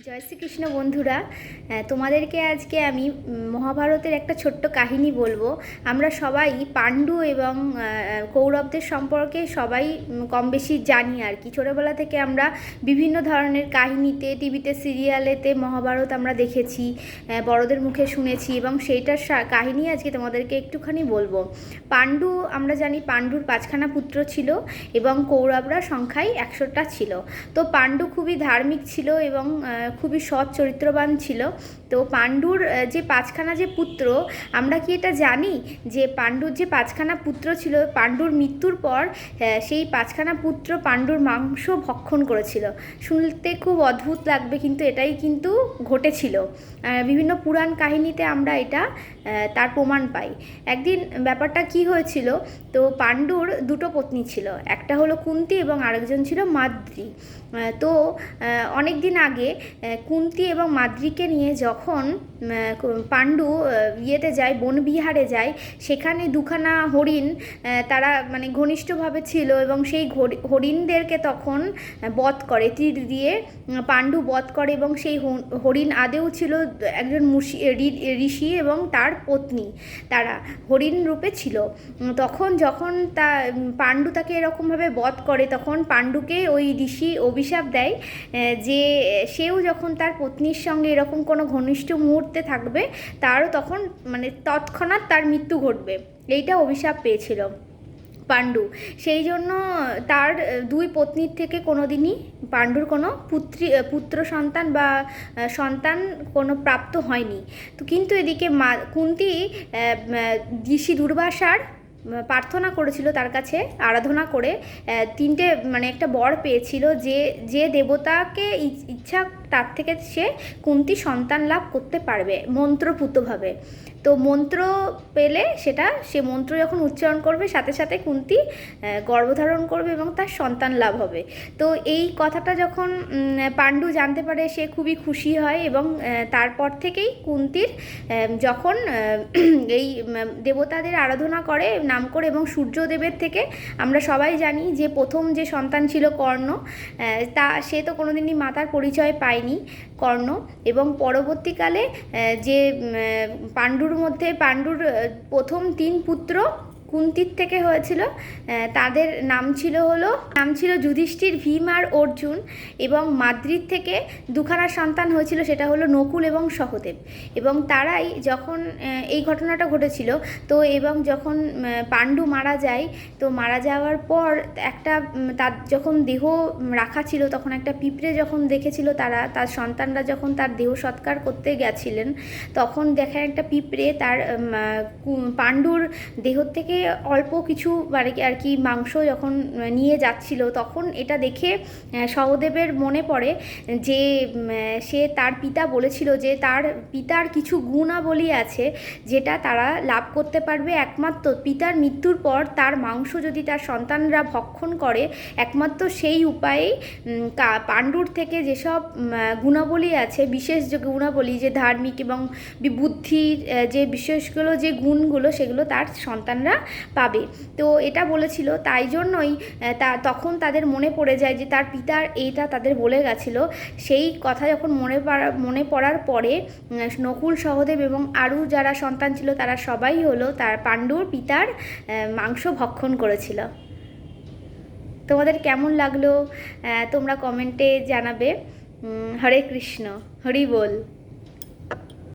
জয় শ্রীকৃষ্ণ বন্ধুরা, তোমাদেরকে আজকে আমি মহাভারতের একটা ছোট্ট কাহিনী বলবো। আমরা সবাই পাণ্ডু এবং কৌরবদের সম্পর্কে সবাই কম বেশি জানি আর কি। ছোটোবেলা থেকে আমরা বিভিন্ন ধরনের কাহিনীতে, টিভিতে, সিরিয়ালেতে মহাভারত আমরা দেখেছি, বড়দের মুখে শুনেছি এবং সেইটার কাহিনী আজকে তোমাদেরকে একটুখানি বলবো। পাণ্ডু, আমরা জানি পাণ্ডুর 5খানা পুত্র ছিল এবং কৌরবরা সংখ্যায় 100টা ছিল। তো পাণ্ডু খুবই ধার্মিক ছিল এবং খুবই সৎ চরিত্রবান ছিল। তো পাণ্ডুর যে 5খানা যে পুত্র, আমরা কি এটা জানি যে পাণ্ডুর যে 5খানা পুত্র ছিল, পাণ্ডুর মৃত্যুর পর সেই 5খানা পুত্র পাণ্ডুর মাংস ভক্ষণ করেছিল। শুনতে খুব অদ্ভুত লাগবে, কিন্তু এটাই কিন্তু ঘটেছিল। বিভিন্ন পুরাণ কাহিনীতে আমরা এটা তার প্রমাণ পাই। একদিন ব্যাপারটা কি হয়েছিল, তো পাণ্ডুর দুটো পত্নী ছিল, একটা হলো কুন্তী এবং আরেকজন ছিল মাদ্রী। তো অনেক দিন আগে কুন্তী এবং মাদ্রীকে নিয়ে যখন পাণ্ডু ইয়েতে যায়, বনবিহারে যায়, সেখানে দুখানা হরিণ তারা মানে ঘনিষ্ঠভাবে ছিল এবং সেই হরিণদেরকে তখন বধ করে, তীর দিয়ে পাণ্ডু বধ করে এবং সেই হরিণ আদেও ছিল একজন ঋষি এবং তার পত্নী, তারা হরিণ রূপে ছিল। তখন যখন পাণ্ডু তাকে এরকমভাবে বধ করে, তখন পাণ্ডুকে ওই ঋষি অভিশাপ দেয় যে সেও যখন তার পত্নীর সঙ্গে এরকম কোনো ঘনিষ্ঠ মুহূর্তে থাকবে, তারও তখন মানে তৎক্ষণাৎ তার মৃত্যু ঘটবে, এইটা অভিশাপ পেয়েছিল পাণ্ডু। সেই জন্য তার দুই পত্নীর থেকে কোনো দিনই পাণ্ডুর কোনো পুত্র সন্তান বা সন্তান কোনো প্রাপ্ত হয়নি। তো কিন্তু এদিকে কুন্তী ঋষি দুর্বাসার প্রার্থনা করেছিল, তার কাছে আরাধনা করে তিনটে মানে একটা বর পেয়েছিল যে যে দেবতাকে ইচ্ছা তার থেকে সে কুন্তী সন্তান লাভ করতে পারবে মন্ত্রপুতভাবে। তো মন্ত্র পেলে সে মন্ত্র যখন উচ্চারণ করবে, সাথে সাথে কুন্তী গর্ভধারণ করবে এবং তার সন্তান লাভ হবে। তো এই কথাটা যখন পাণ্ডু জানতে পারে, সে খুবই খুশি হয় এবং তারপর থেকেই কুন্তীর যখন এই দেবতাদের আরাধনা করে নাম করে, এবং সূর্যদেবের থেকে আমরা সবাই জানি যে প্রথম যে সন্তান ছিল কর্ণ, সে তো কোনোদিনই মাতার পরিচয় পায়নি, কর্ণ। এবং পরবর্তীকালে যে পাণ্ডুর প্রথম 3 পুত্র কুন্তীর থেকে হয়েছিল, তাদের নাম ছিল যুধিষ্ঠির, ভীম আর অর্জুন। এবং মাদ্রীর থেকে দুখানা সন্তান হয়েছিল, সেটা হলো নকুল এবং সহদেব। এবং তারাই যখন এই ঘটনাটা ঘটেছিল, তো এবং যখন পাণ্ডু মারা যায়, তো মারা যাওয়ার পর তার যখন দেহ রাখা ছিল, তখন একটা পিঁপড়ে যখন দেখেছিল, তার সন্তানরা যখন তার দেহ সৎকার করতে গেছিলেন, তখন দেখেন একটা পিঁপড়ে তার পাণ্ডুর দেহ থেকে অল্প কিছু মানে আর কি মাংস যখন নিয়ে যাচ্ছিল, তখন এটা দেখে সহদেবের মনে পড়ে যে সে তার পিতা বলেছিল যে তার পিতার কিছু গুণাবলী আছে যেটা তারা লাভ করতে পারবে একমাত্র পিতার মৃত্যুর পর। তার মাংস যদি তার সন্তানরা ভক্ষণ করে, একমাত্র সেই উপায়েই পাণ্ডুর থেকে যেসব গুণাবলী আছে, বিশেষ যে গুণাবলী, যে ধার্মিক এবং বুদ্ধির যে বিশেষগুলো, যে গুণগুলো, সেগুলো তার সন্তানরা পাবে। তো এটা বলেছিল, তাই জন্যই তখন তাদের মনে পড়ে যায় যে তার পিতার এইটা তাদের বলে গেছিল। সেই কথা যখন মনে পড়ার পরে নকুল, সহদেব এবং আরও যারা সন্তান ছিল, তারা সবাই হলো তার পাণ্ডুর পিতার মাংস ভক্ষণ করেছিল। তোমাদের কেমন লাগলো তোমরা কমেন্টে জানাবে। হরে কৃষ্ণ, হরি বল।